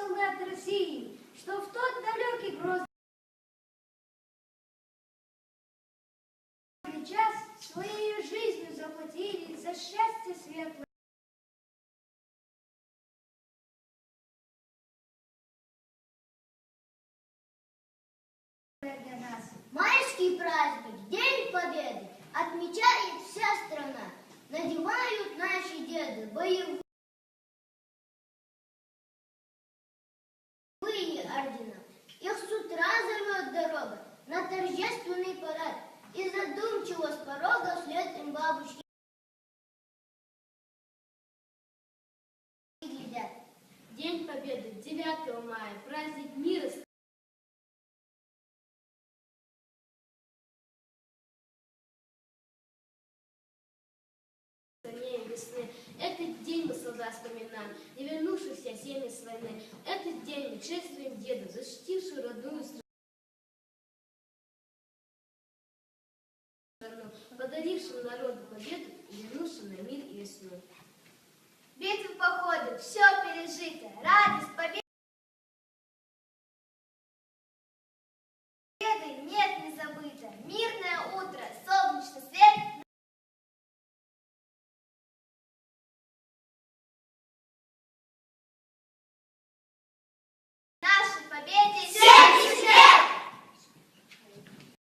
солдат России, что в тот далекий грозный час своей жизнью заплатили за счастье светлое. Для нас. Майский праздник, День Победы, отмечает вся страна. Надевают наши деды боевые ордена. Их с утра зовет дорога на торжественный парад. И задумчиво с порога вслед им бабушки глядят. День Победы, 9 мая, праздник мира. Весны. Этот день мы, солдат, вспоминаем, не вернувшихся семьи с войны. Этот день мы чествуем деда, защитившую родную страну, подарившим народу победу и вернувшим на мир и весну. Битвы, походы, все пережито, радость, победы нет, не забыто. Мирное утро, солнечный свет.